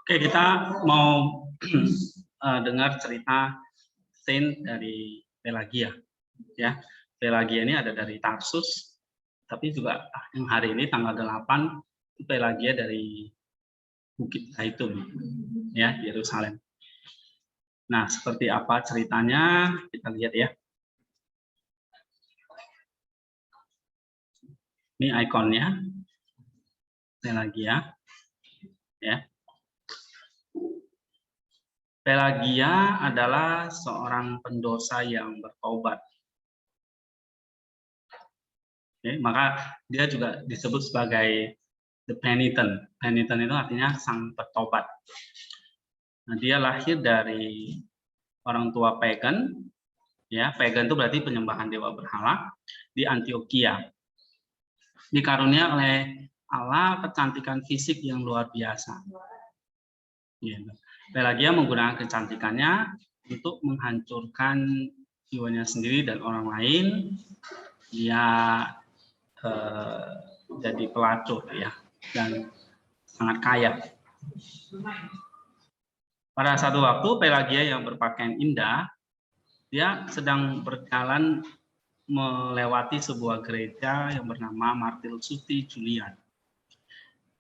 Oke, kita mau dengar cerita scene dari Pelagia. Ya, Pelagia ini ada dari Tarsus, tapi juga yang hari ini tanggal 8 itu Pelagia dari Bukit Zaitun, ya, Yerusalem. Nah, seperti apa ceritanya kita lihat ya. Ini ikonnya Pelagia, ya. Pelagia adalah seorang pendosa yang bertobat. Oke, maka dia juga disebut sebagai the penitent. Penitent itu artinya sang bertobat. Nah, dia lahir dari orang tua pagan, ya. Pagan itu berarti penyembahan dewa berhala di Antioquia. Dikarunia oleh Allah kecantikan fisik yang luar biasa. Pelagia menggunakan kecantikannya untuk menghancurkan jiwanya sendiri dan orang lain. Dia jadi pelacur, ya, dan sangat kaya. Pada satu waktu Pelagia yang berpakaian indah, dia sedang berjalan melewati sebuah gereja yang bernama Martir Suti Julian.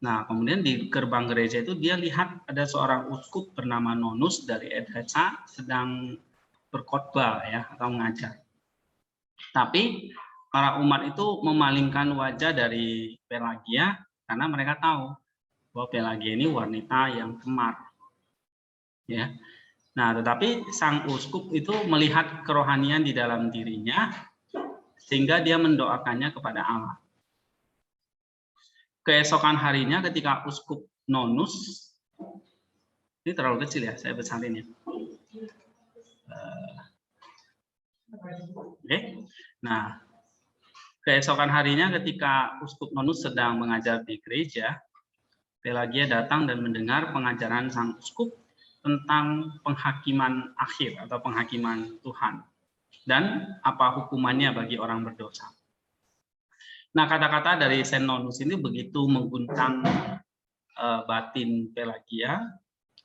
Nah, kemudian di gerbang gereja itu dia lihat ada seorang uskup bernama Nonus dari Edessa sedang berkhotbah, ya, atau mengajar. Tapi para umat itu memalingkan wajah dari Pelagia karena mereka tahu bahwa Pelagia ini wanita yang kemar, ya. Nah, tetapi sang uskup itu melihat kerohanian di dalam dirinya sehingga dia mendoakannya kepada Allah. Keesokan harinya ketika uskup Nonus, ini terlalu kecil ya, saya besarin ya. Oke. Nah, keesokan harinya ketika uskup Nonus sedang mengajar di gereja, Pelagia datang dan mendengar pengajaran sang uskup tentang penghakiman akhir atau penghakiman Tuhan dan apa hukumannya bagi orang berdosa. Nah, kata-kata dari Saint Nonus ini begitu mengguncang batin Pelagia,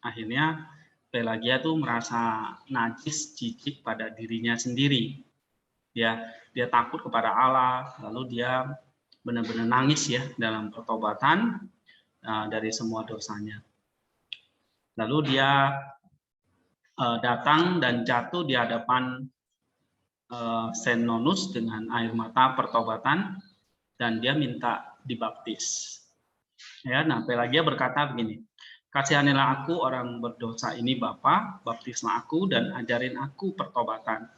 akhirnya Pelagia tuh merasa najis, jijik pada dirinya sendiri. Dia takut kepada Allah, lalu dia benar-benar nangis ya dalam pertobatan dari semua dosanya. Lalu dia datang dan jatuh di hadapan Saint Nonus dengan air mata pertobatan dan dia minta dibaptis. Ya, nah Pelagia berkata begini, kasihanilah aku orang berdosa ini Bapa, baptislah aku dan ajarin aku pertobatan.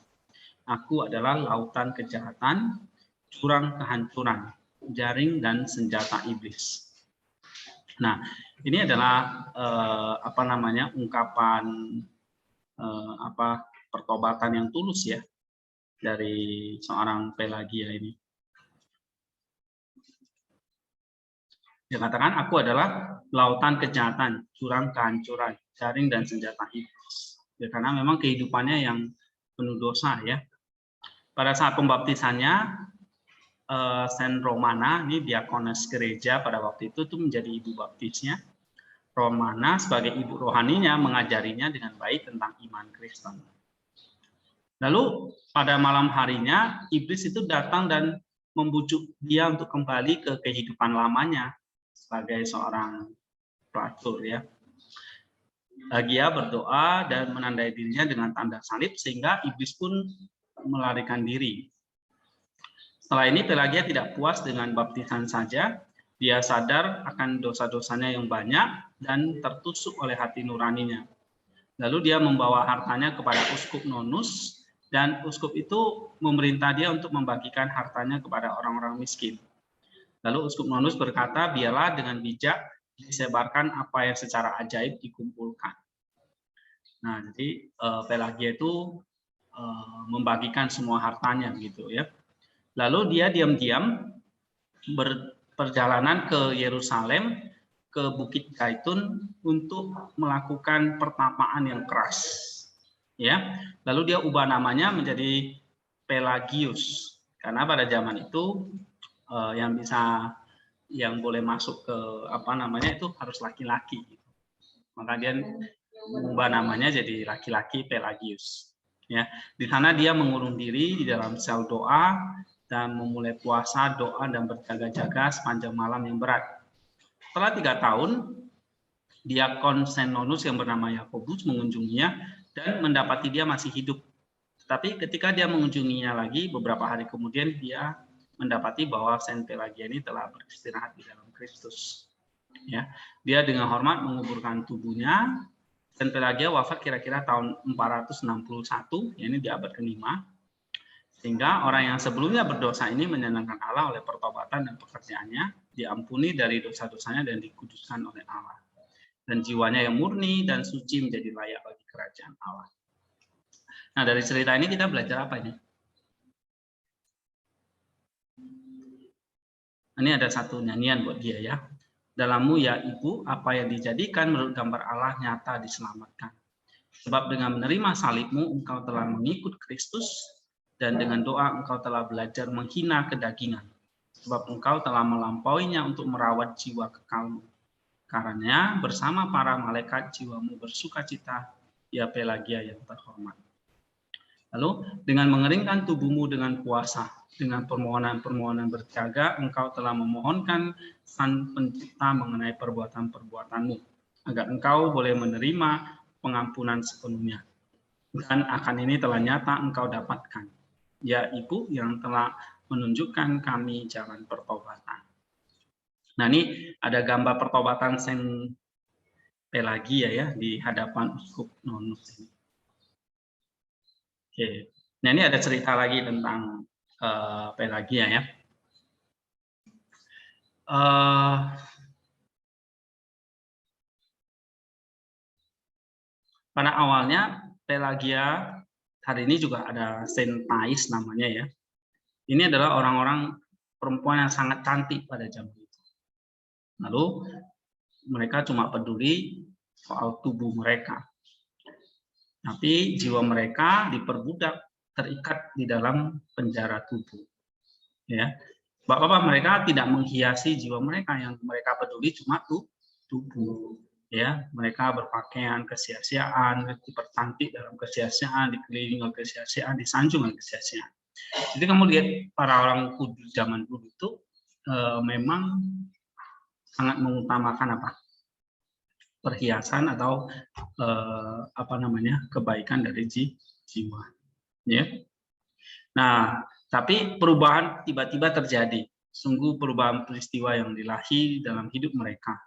Aku adalah lautan kejahatan, jurang kehancuran, jaring dan senjata iblis. Nah, ini adalah ungkapan pertobatan yang tulus ya dari seorang Pelagia ini. Dia katakan, aku adalah lautan kejahatan, jurang kehancuran, jaring dan senjata iblis. Ya, karena memang kehidupannya yang penuh dosa ya. Pada saat pembaptisannya, Saint Romana, ini diakones gereja pada waktu itu menjadi ibu baptisnya. Romana sebagai ibu rohaninya mengajarinya dengan baik tentang iman Kristen. Lalu pada malam harinya, iblis itu datang dan membujuk dia untuk kembali ke kehidupan lamanya sebagai seorang pelacur ya. Pelagia berdoa dan menandai dirinya dengan tanda salib sehingga iblis pun melarikan diri. Setelah ini Pelagia tidak puas dengan baptisan saja, dia sadar akan dosa-dosanya yang banyak dan tertusuk oleh hati nuraninya. Lalu dia membawa hartanya kepada uskup Nonus dan uskup itu memerintah dia untuk membagikan hartanya kepada orang-orang miskin. Lalu uskup Nonus berkata, biarlah dengan bijak disebarkan apa yang secara ajaib dikumpulkan. Nah, jadi Pelagia itu membagikan semua hartanya gitu ya. Lalu dia diam-diam berperjalanan ke Yerusalem, ke Bukit Zaitun untuk melakukan pertapaan yang keras. Ya, lalu dia ubah namanya menjadi Pelagius karena pada zaman itu yang boleh masuk ke itu harus laki-laki. Maka dia mengubah namanya jadi laki-laki Pelagius. Ya, di sana dia mengurung diri di dalam sel doa dan memulai puasa, doa dan berjaga-jaga sepanjang malam yang berat. Setelah 3 tahun, diakon Senonus yang bernama Yakobus mengunjunginya dan mendapati dia masih hidup. Tapi ketika dia mengunjunginya lagi, beberapa hari kemudian dia mendapati bahwa Saint Pelagia ini telah beristirahat di dalam Kristus. Ya, dia dengan hormat menguburkan tubuhnya. Saint Pelagia wafat kira-kira tahun 461, ini di abad ke-5. Sehingga orang yang sebelumnya berdosa ini menyenangkan Allah oleh pertobatan dan pekerjaannya, diampuni dari dosa-dosanya dan dikuduskan oleh Allah. Dan jiwanya yang murni dan suci menjadi layak bagi kerajaan Allah. Nah, dari cerita ini kita belajar apa ini? Ini ada satu nyanyian buat dia ya. Dalammu ya Ibu, apa yang dijadikan menurut gambar Allah nyata diselamatkan. Sebab dengan menerima salibmu, engkau telah mengikut Kristus, dan dengan doa engkau telah belajar menghina kedagingan. Sebab engkau telah melampauinya untuk merawat jiwa kekalmu. Karena bersama para malaikat jiwamu bersukacita, ya Pelagia yang terhormat. Lalu dengan mengeringkan tubuhmu dengan puasa, dengan permohonan-permohonan berjaga, engkau telah memohonkan Sang Pencipta mengenai perbuatan-perbuatanmu, agar engkau boleh menerima pengampunan sepenuhnya. Dan akan ini telah nyata engkau dapatkan, ya Ibu yang telah menunjukkan kami jalan pertobatan. Nah, ini ada gambar pertobatan Saint Pelagia ya di hadapan Uskup Nonus ini. Oke. Nah, ini ada cerita lagi tentang Pelagia ya. Pada awalnya Pelagia, hari ini juga ada Saint Thais namanya ya. Ini adalah orang-orang perempuan yang sangat cantik pada zaman itu. Lalu mereka cuma peduli soal tubuh mereka. Tapi jiwa mereka diperbudak, terikat di dalam penjara tubuh. Ya, bapak-bapak mereka tidak menghiasi jiwa mereka, yang mereka peduli cuma tubuh. Ya, mereka berpakaian kesia-siaan, dipercantik dalam kesia-siaan, dikelilingi oleh kesia-siaan, disanjung oleh kesia-siaan. Jadi kamu lihat para orang kudus zaman dulu itu memang sangat mengutamakan apa? Perhiasan atau kebaikan dari jiwa. Ya. Nah, tapi perubahan tiba-tiba terjadi. Sungguh perubahan peristiwa yang dilahi dalam hidup mereka.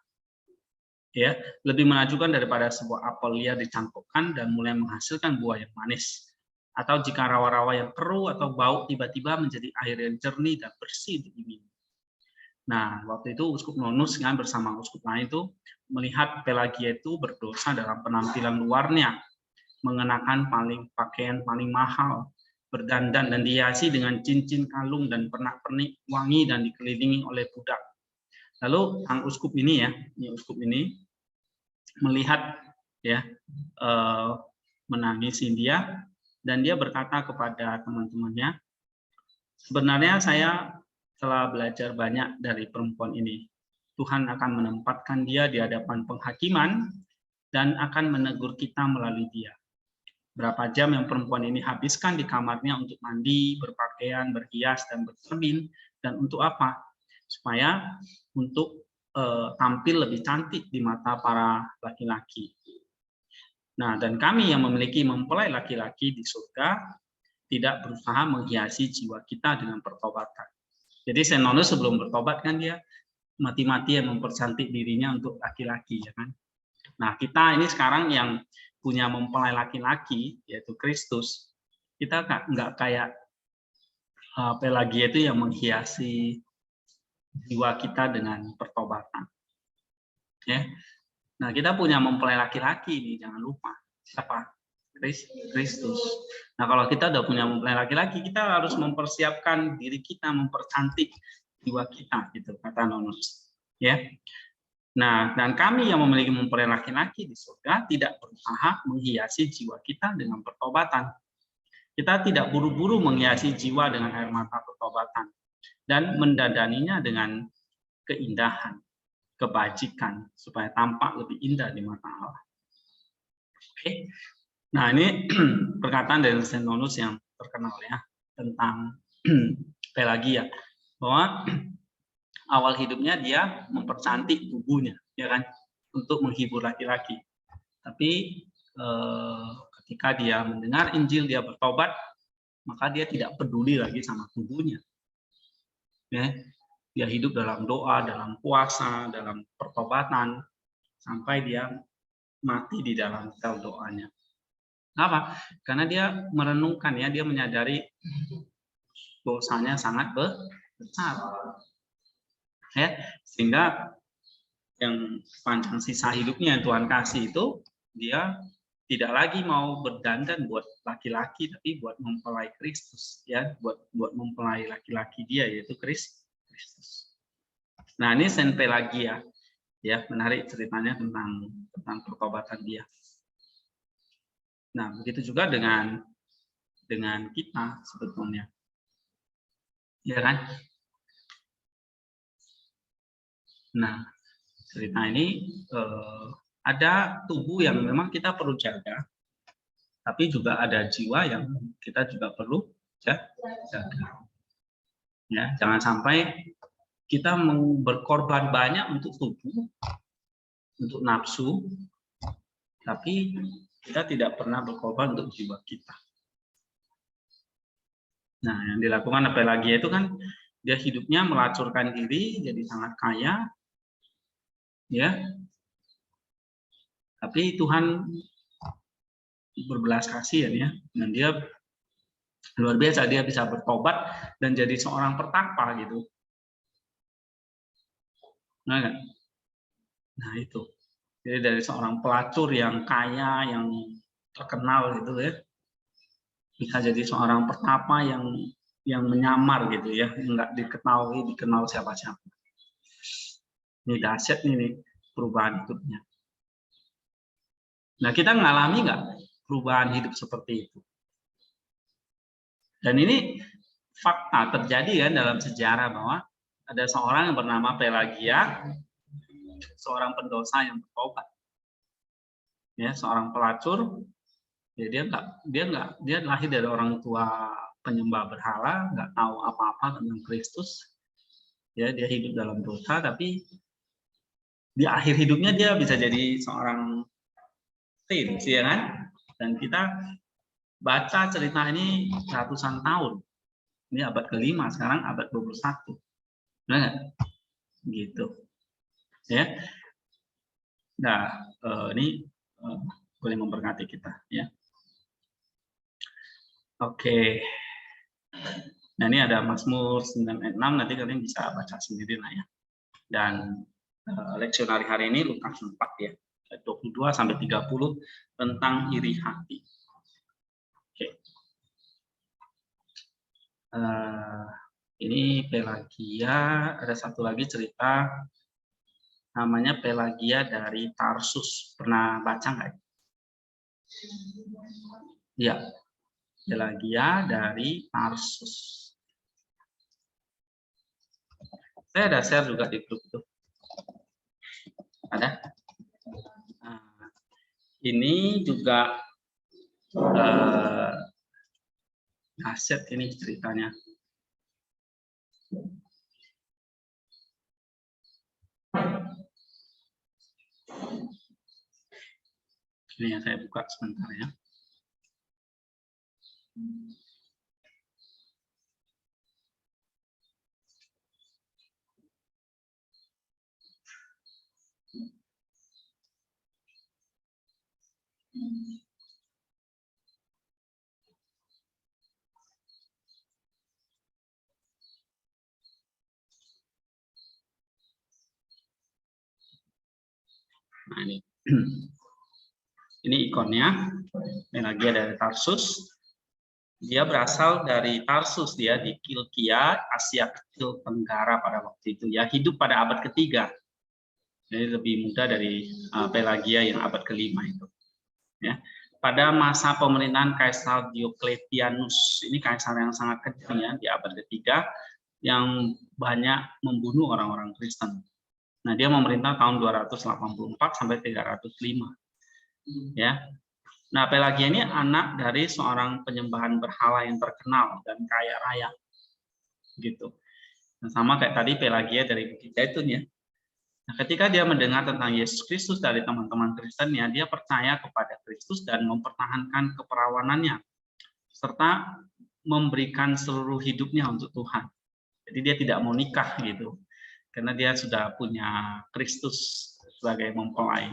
Ya, lebih menakjubkan daripada sebuah apel liar dicangkokkan dan mulai menghasilkan buah yang manis. Atau jika rawa-rawa yang keruh atau bau tiba-tiba menjadi air yang jernih dan bersih diminum. Nah, waktu itu Uskup Nonus kan bersama uskup lain itu melihat Pelagia itu berdosa dalam penampilan luarnya, mengenakan pakaian paling mahal, berdandan dan dihiasi dengan cincin kalung dan pernak-pernik wangi dan dikelilingi oleh budak. Lalu sang uskup ini ya, uskup ini melihat ya, menangisi dia dan dia berkata kepada teman-temannya, sebenarnya saya telah belajar banyak dari perempuan ini. Tuhan akan menempatkan dia di hadapan penghakiman dan akan menegur kita melalui dia. Berapa jam yang perempuan ini habiskan di kamarnya untuk mandi, berpakaian, berhias, dan bercermin, dan untuk apa? Supaya untuk tampil lebih cantik di mata para laki-laki. Nah, dan kami yang memiliki mempelai laki-laki di surga tidak berusaha menghiasi jiwa kita dengan pertobatan. Jadi Saint Nonus sebelum bertobat kan dia mati-matian mempercantik dirinya untuk laki-laki, ya kan? Nah, kita ini sekarang yang punya mempelai laki-laki, yaitu Kristus, kita nggak kayak Pelagia itu yang menghiasi jiwa kita dengan pertobatan. Ya. Nah, kita punya mempelai laki-laki nih, jangan lupa. Siapa? Kristus. Nah, kalau kita udah punya mempelai laki-laki, kita harus mempersiapkan diri kita, mempercantik jiwa kita, gitu kata Nonus. Ya. Nah, dan kami yang memiliki mempelai laki-laki di surga tidak berusaha menghiasi jiwa kita dengan pertobatan. Kita tidak buru-buru menghiasi jiwa dengan air mata pertobatan dan mendandaninya dengan keindahan. kebajikan supaya tampak lebih indah di mata Allah. Oke. Nah, ini perkataan dari Xenonus yang terkenal ya tentang Pelagia, bahwa awal hidupnya dia mempercantik tubuhnya, ya kan, untuk menghibur laki-laki. Tapi ketika dia mendengar Injil, dia bertobat, maka dia tidak peduli lagi sama tubuhnya. Ya, dia hidup dalam doa, dalam puasa, dalam pertobatan, sampai dia mati di dalam sel doanya. Kenapa? Karena dia merenungkan ya, dia menyadari dosanya sangat besar. Ya, sehingga yang panjang sisa hidupnya yang Tuhan kasih itu, dia tidak lagi mau berdandan buat laki-laki, tapi buat mempelai Kristus, ya, buat mempelai laki-laki dia, yaitu Kristus. Nah, ini Saint Pelagia, ya, menarik ceritanya tentang pertobatan dia. Nah, begitu juga dengan kita sebetulnya, ya kan? Nah, cerita ini ada tubuh yang memang kita perlu jaga, tapi juga ada jiwa yang kita juga perlu jaga. Ya, jangan sampai kita berkorban banyak untuk tubuh, untuk nafsu, tapi kita tidak pernah berkorban untuk jiwa kita. Nah, yang dilakukan Pelagia itu kan dia hidupnya melacurkan diri, jadi sangat kaya, ya. Tapi Tuhan berbelas kasihan ya, dan dia luar biasa, dia bisa bertobat dan jadi seorang pertapa gitu. Nah itu, jadi dari seorang pelacur yang kaya, yang terkenal gitu ya, bisa jadi seorang pertapa yang menyamar gitu ya, nggak dikenal siapa-siapa. Ini dahsyat nih perubahan hidupnya. Nah, kita ngalami nggak perubahan hidup seperti itu? Dan ini fakta terjadi kan dalam sejarah, bahwa ada seorang yang bernama Pelagia, seorang pendosa yang bertobat. Ya, seorang pelacur, ya dia lahir dari orang tua penyembah berhala, nggak tahu apa-apa tentang Kristus. Ya, dia hidup dalam dosa, tapi di akhir hidupnya dia bisa jadi seorang saint, ya kan? Dan kita baca cerita ini ratusan tahun. Ini abad ke-5, sekarang abad 21. Benar nggak? Gitu. Ya. Nah, ini boleh memberkati kita, ya. Oke. Nah, ini ada Mazmur 9 ayat 6, nanti kalian bisa baca sendiri lah ya. Dan leksionari hari ini Lukas 4 ya, ayat 22 sampai 30 tentang iri hati. Oke. Ini Pelagia, ada satu lagi cerita namanya Pelagia dari Tarsus. Pernah baca nggak? Iya, Pelagia dari Tarsus. Saya ada share juga di grup itu. Ada? Nah, ini juga aset ini ceritanya. Ini yang saya buka sebentar ya. Nah, ini ikonnya, Pelagia dari Tarsus. Dia berasal dari Tarsus, dia di Kilkia, Asia Kecil Tenggara pada waktu itu. Ya, hidup pada abad ketiga. Jadi lebih muda dari Pelagia yang abad ke-5 itu. Ya. Pada masa pemerintahan Kaisar Diocletianus, ini kaisar yang sangat kejam ya, di abad ketiga, yang banyak membunuh orang-orang Kristen. Nah, dia memerintah tahun 284 sampai 305. Ya. Nah, Pelagia ini anak dari seorang penyembahan berhala yang terkenal dan kaya raya. Gitu. Nah, sama kayak tadi Pelagia dari Bukit Zaitun ya. Nah, ketika dia mendengar tentang Yesus Kristus dari teman-teman Kristennya, dia percaya kepada Kristus dan mempertahankan keperawanannya serta memberikan seluruh hidupnya untuk Tuhan. Jadi dia tidak mau nikah gitu. Karena dia sudah punya Kristus sebagai mempelai.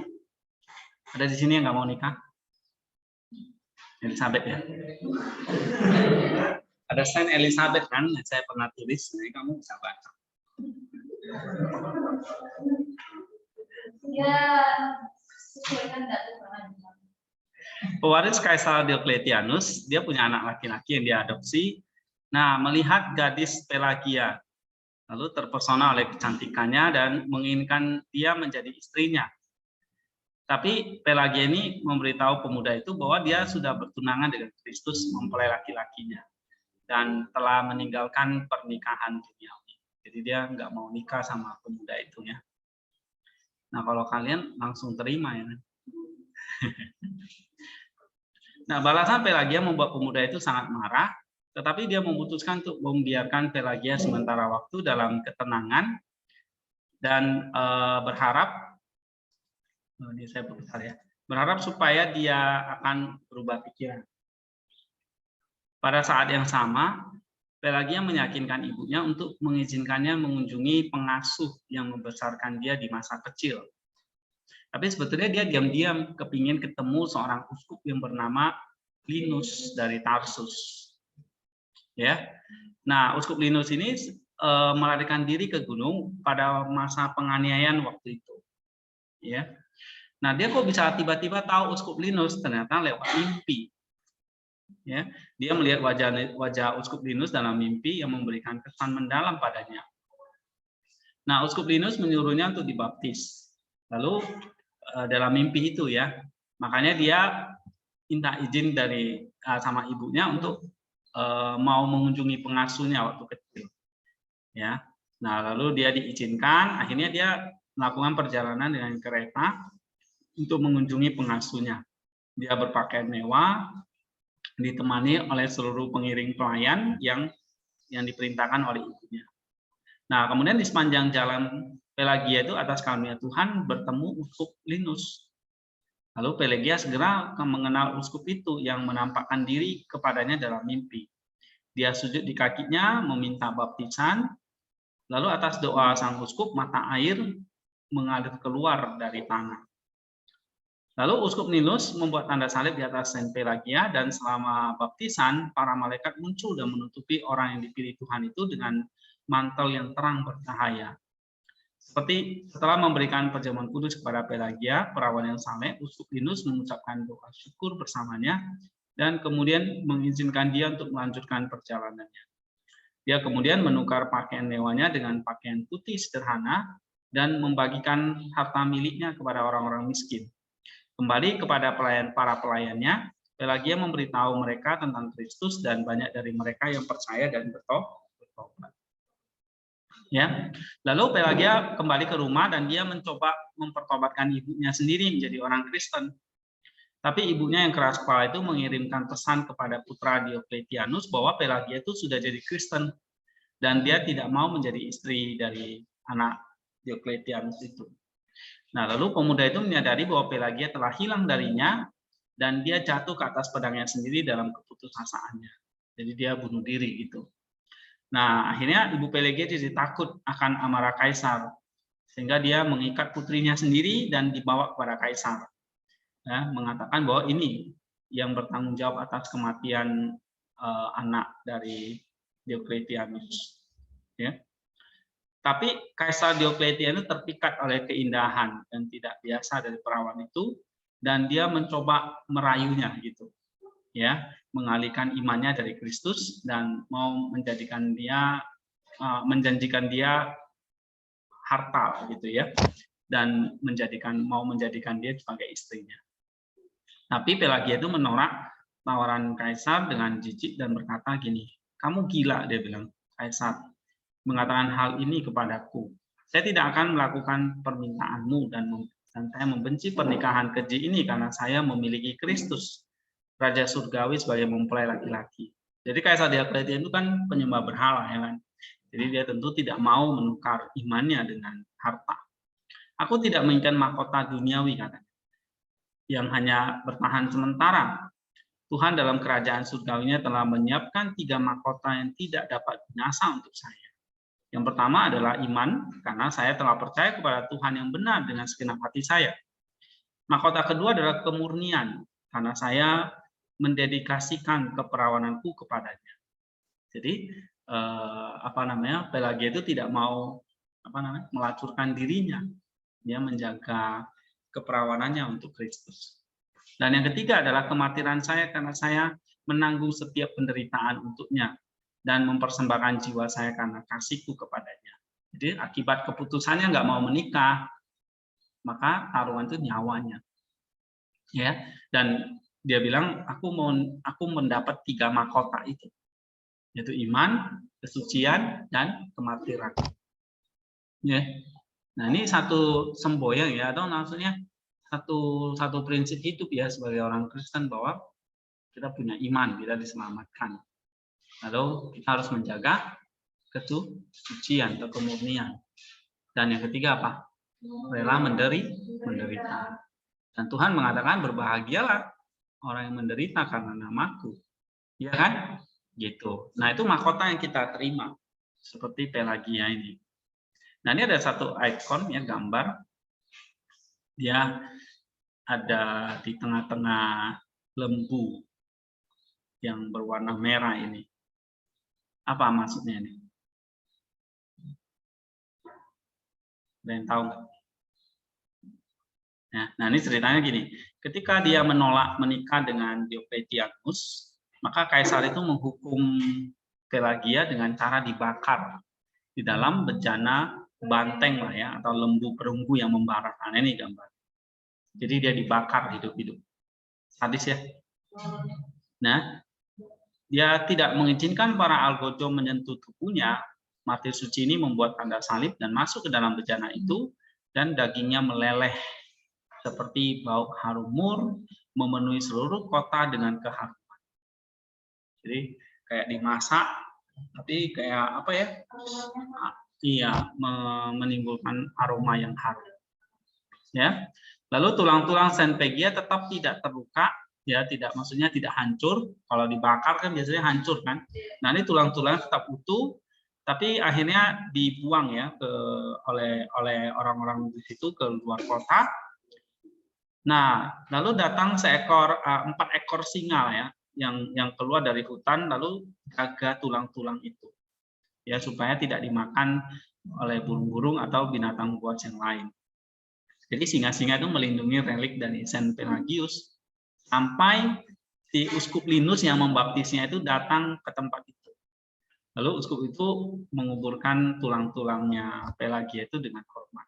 Ada di sini yang nggak mau nikah? Elizabeth ya. Ada Saint Elizabeth kan, saya pernah tulis, jadi kamu bisa baca. Ya, sesuaikan pewaris Kaisar Diocletianus, dia punya anak laki-laki yang diadopsi. Nah, melihat gadis Pelagia, lalu terpesona oleh kecantikannya dan menginginkan dia menjadi istrinya. Tapi Pelagia ini memberitahu pemuda itu bahwa dia sudah bertunangan dengan Kristus, mempelai laki-lakinya, dan telah meninggalkan pernikahan duniawi. Jadi dia nggak mau nikah sama pemuda itu ya. Nah, kalau kalian langsung terima ya. Nah, balasan Pelagia membuat pemuda itu sangat marah, tetapi dia memutuskan untuk membiarkan Pelagia sementara waktu dalam ketenangan dan berharap ini saya bentar ya. Berharap supaya dia akan berubah pikiran. Pada saat yang sama, Pelagia meyakinkan ibunya untuk mengizinkannya mengunjungi pengasuh yang membesarkan dia di masa kecil. Tapi sebetulnya dia diam-diam kepingin ketemu seorang uskup yang bernama Linus dari Tarsus. Ya. Nah, uskup Linus ini melarikan diri ke gunung pada masa penganiayaan waktu itu. Ya. Nah, dia kok bisa tiba-tiba tahu uskup Linus? Ternyata lewat mimpi. Ya, dia melihat wajah uskup Linus dalam mimpi yang memberikan kesan mendalam padanya. Nah, uskup Linus menyuruhnya untuk dibaptis. Lalu dalam mimpi itu ya, makanya dia minta izin dari sama ibunya untuk mau mengunjungi pengasuhnya waktu kecil. Ya, nah lalu dia diizinkan. Akhirnya dia melakukan perjalanan dengan kereta untuk mengunjungi pengasuhnya. Dia berpakaian mewah, ditemani oleh seluruh pengiring pelayan yang diperintahkan oleh ibunya. Nah, kemudian di sepanjang jalan Pelagia itu atas karunia Tuhan bertemu uskup Linus. Lalu Pelagia segera mengenal uskup itu yang menampakkan diri kepadanya dalam mimpi. Dia sujud di kakinya meminta baptisan. Lalu atas doa sang uskup mata air mengalir keluar dari tangan. Lalu uskup Linus membuat tanda salib di atas Saint Pelagia dan selama baptisan para malaikat muncul dan menutupi orang yang dipilih Tuhan itu dengan mantel yang terang bercahaya. Seperti setelah memberikan perjamuan kudus kepada Pelagia, perawan yang saleh, uskup Linus mengucapkan doa syukur bersamanya dan kemudian mengizinkan dia untuk melanjutkan perjalanannya. Dia kemudian menukar pakaian mewahnya dengan pakaian putih sederhana dan membagikan harta miliknya kepada orang-orang miskin. Kembali kepada para pelayannya, Pelagia memberitahu mereka tentang Kristus dan banyak dari mereka yang percaya dan bertobat. Ya, lalu Pelagia kembali ke rumah dan dia mencoba mempertobatkan ibunya sendiri menjadi orang Kristen. Tapi ibunya yang keras kepala itu mengirimkan pesan kepada putra Diocletianus bahwa Pelagia itu sudah jadi Kristen dan dia tidak mau menjadi istri dari anak Diocletianus itu. Nah, lalu pemuda itu menyadari bahwa Pelagia telah hilang darinya dan dia jatuh ke atas pedangnya sendiri dalam keputusasaannya. Jadi dia bunuh diri gitu. Nah, akhirnya ibu Pelagia jadi takut akan amarah kaisar, sehingga dia mengikat putrinya sendiri dan dibawa kepada kaisar. Ya, mengatakan bahwa ini yang bertanggung jawab atas kematian anak dari Diocletianus. Ya. Tapi Kaisar Diocletianus terpikat oleh keindahan dan tidak biasa dari perawan itu, dan dia mencoba merayunya gitu, ya, mengalihkan imannya dari Kristus dan mau menjanjikan dia harta gitu ya, dan mau menjadikan dia sebagai istrinya. Tapi Pelagia itu menolak tawaran Kaisar dengan jijik dan berkata gini, kamu gila, dia bilang, Kaisar, mengatakan hal ini kepadaku. Saya tidak akan melakukan permintaanmu dan saya membenci pernikahan keji ini karena saya memiliki Kristus, Raja Surgawi sebagai mempelai laki-laki. Jadi Kaisar Diocletian itu kan penyembah berhala, ya kan? Jadi dia tentu tidak mau menukar imannya dengan harta. Aku tidak menginginkan mahkota duniawi, katanya, yang hanya bertahan sementara. Tuhan dalam kerajaan surgawinya telah menyiapkan 3 mahkota yang tidak dapat binasa untuk saya. Yang pertama adalah iman, karena saya telah percaya kepada Tuhan yang benar dengan segenap hati saya. Mahkota kedua adalah kemurnian, karena saya mendedikasikan keperawananku kepadanya. Jadi Pelagia itu tidak mau melacurkan dirinya, dia menjaga keperawanannya untuk Kristus. Dan yang ketiga adalah kematiran saya karena saya menanggung setiap penderitaan untuknya dan mempersembahkan jiwa saya karena kasihku kepadanya. Jadi akibat keputusannya nggak mau menikah, maka taruhan itu nyawanya. Ya, dan dia bilang aku mendapat 3 mahkota itu, yaitu iman, kesucian, dan kematiran. Ya. Nah, ini satu semboyan ya, atau maksudnya satu prinsip hidup ya sebagai orang Kristen, bahwa kita punya iman, kita diselamatkan. Lalu kita harus menjaga kesucian atau kemurnian. Dan yang ketiga apa? Rela menderita. Dan Tuhan mengatakan berbahagialah orang yang menderita karena namaku. Ya kan? Gitu. Nah, itu mahkota yang kita terima. Seperti Pelagia ini. Nah, ini ada satu ikon ya, gambar. Dia ada di tengah-tengah lembu yang berwarna merah ini. Apa maksudnya ini? Ada yang tahu nggak? Nah, ini ceritanya gini. Ketika dia menolak menikah dengan Diocletianus, maka kaisar itu menghukum Pelagia dengan cara dibakar di dalam bejana banteng lah ya, atau lembu perunggu yang membara. Nah, ini gambar. Jadi dia dibakar hidup-hidup. Sadis ya. Nah, dia tidak mengizinkan para algojo menyentuh tubuhnya. Martir suci ini membuat tanda salib dan masuk ke dalam bejana itu, dan dagingnya meleleh seperti bau harum mur memenuhi seluruh kota dengan keharuman. Jadi kayak dimasak, tapi kayak apa ya? Iya, menimbulkan aroma yang harum. Ya. Lalu tulang-tulang Senpegia tetap tidak terluka, ya, maksudnya tidak hancur. Kalau dibakar kan biasanya hancur kan. Nah, ini tulang-tulang tetap utuh, tapi akhirnya dibuang ya oleh orang-orang di situ ke luar kota. Nah, lalu datang 4 ekor singa ya, yang keluar dari hutan lalu jaga tulang-tulang itu, ya, supaya tidak dimakan oleh burung-burung atau binatang buas yang lain. Jadi singa-singa itu melindungi relik dari Saint Pelagius sampai si Uskup Linus yang membaptisnya itu datang ke tempat itu. Lalu uskup itu menguburkan tulang-tulangnya Pelagia itu dengan hormat.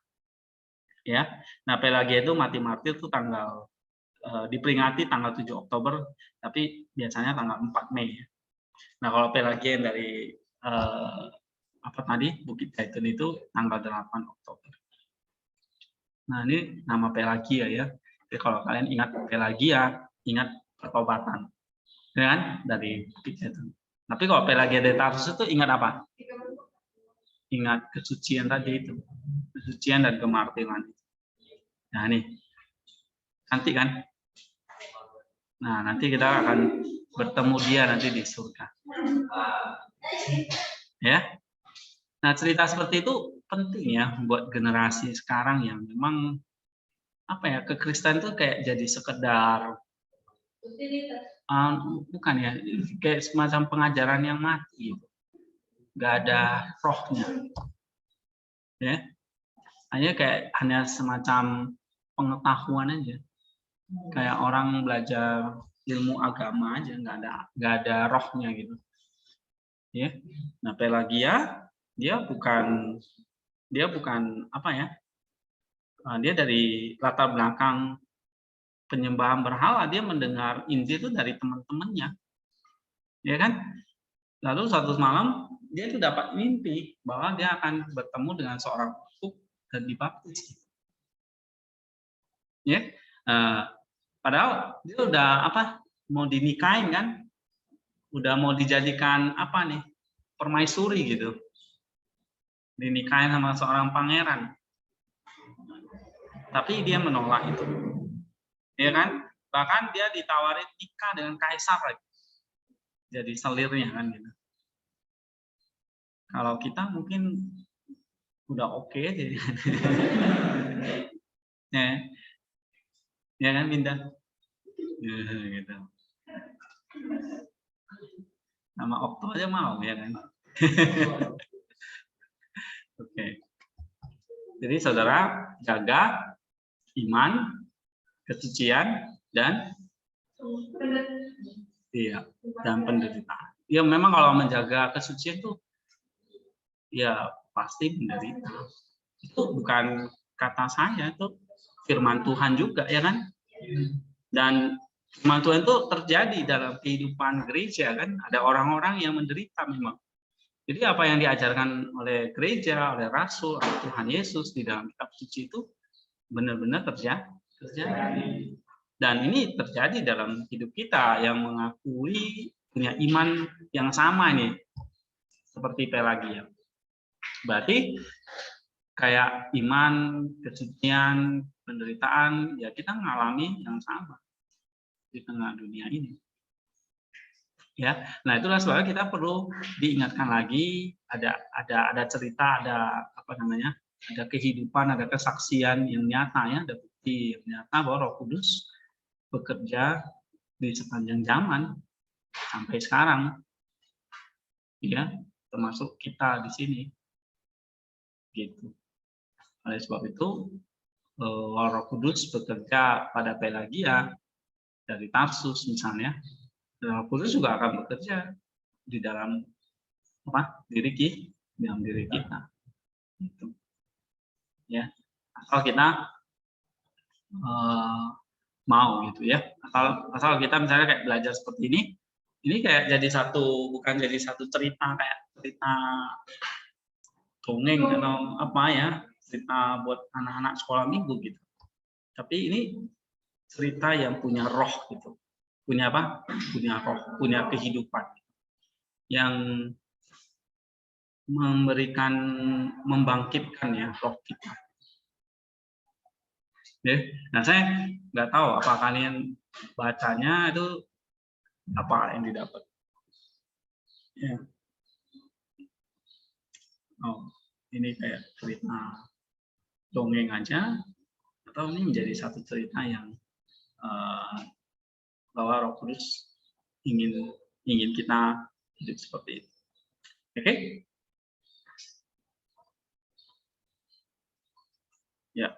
Ya, nah Pelagia itu mati martir itu diperingati tanggal 7 Oktober, tapi biasanya tanggal 4 Mei. Nah, kalau Pelagia yang dari Bukit Zaitun itu tanggal 8 Oktober. Nah, ini nama Pelagia ya. Jadi kalau kalian ingat Pelagia, ingat pertobatan, kan, dari Bukit Zaitun. Tapi kalau Pelagia dari Tarsus itu ingat apa? Ingat kesucian tadi itu, kesucian dan kemartiran. Nah, ini cantik kan? Nah, nanti kita akan bertemu dia nanti di surga. Ya. Nah, cerita seperti itu penting ya buat generasi sekarang yang memang kekristenan itu kayak jadi sekedar bukan ya, kayak semacam pengajaran yang mati, nggak ada rohnya, ya, hanya semacam pengetahuan aja, kayak orang belajar ilmu agama aja, nggak ada rohnya gitu, ya. Nah, Pelagia dia bukan dia dari latar belakang penyembahan berhala, dia mendengar Injil itu dari teman-temannya, ya kan? Lalu suatu malam dia itu dapat mimpi bahwa dia akan bertemu dengan seorang uskup dan dibaptis. Ya, padahal dia udah mau dinikahin kan, udah mau dijadikan nih, permaisuri gitu, dinikahin sama seorang pangeran, tapi dia menolak itu, ya kan? Bahkan dia ditawarin nikah dengan kaisar lagi, jadi selirnya kan gitu. Kalau kita mungkin udah oke jadi ya kan Binda, gitu. Sama Okto aja mau ya kan. Oke. Jadi saudara jaga iman, kesucian dan penderitaan. Ya memang kalau menjaga kesucian itu ya pasti menderita. Itu bukan kata saya, itu firman Tuhan juga ya kan. Dan firman Tuhan itu terjadi dalam kehidupan gereja kan. Ada orang-orang yang menderita memang. Jadi apa yang diajarkan oleh gereja, oleh rasul, oleh Tuhan Yesus di dalam kitab suci itu benar-benar terjadi. Dan ini terjadi dalam hidup kita yang mengakui punya iman yang sama ini, seperti Pelagia. Berarti kayak iman, kesucian, penderitaan, ya kita mengalami yang sama di tengah dunia ini. Ya, nah itulah sebabnya kita perlu diingatkan lagi, ada cerita, ada ada kehidupan, ada kesaksian yang nyata ya, ada bukti yang nyata bahwa Roh Kudus bekerja di sepanjang zaman sampai sekarang, ya, termasuk kita di sini, gitu. Oleh sebab itu, Roh Kudus bekerja pada Pelagia dari Tarsus misalnya, Roh Kudus juga akan bekerja di dalam diri kita, gitu. Ya, asal kita mau gitu ya, asal kita misalnya kayak belajar seperti ini kayak bukan jadi satu cerita kayak cerita dongeng atau cerita buat anak-anak sekolah minggu gitu, tapi ini cerita yang punya roh gitu, punya roh, punya kehidupan yang membangkitkan ya roh kita. Nah saya nggak tahu apa kalian bacanya itu apa yang didapat. Ya. Oh, ini kayak cerita dongeng aja atau ini menjadi satu cerita yang bahwa Roh Kudus ingin kita hidup seperti itu. Oke? Ya.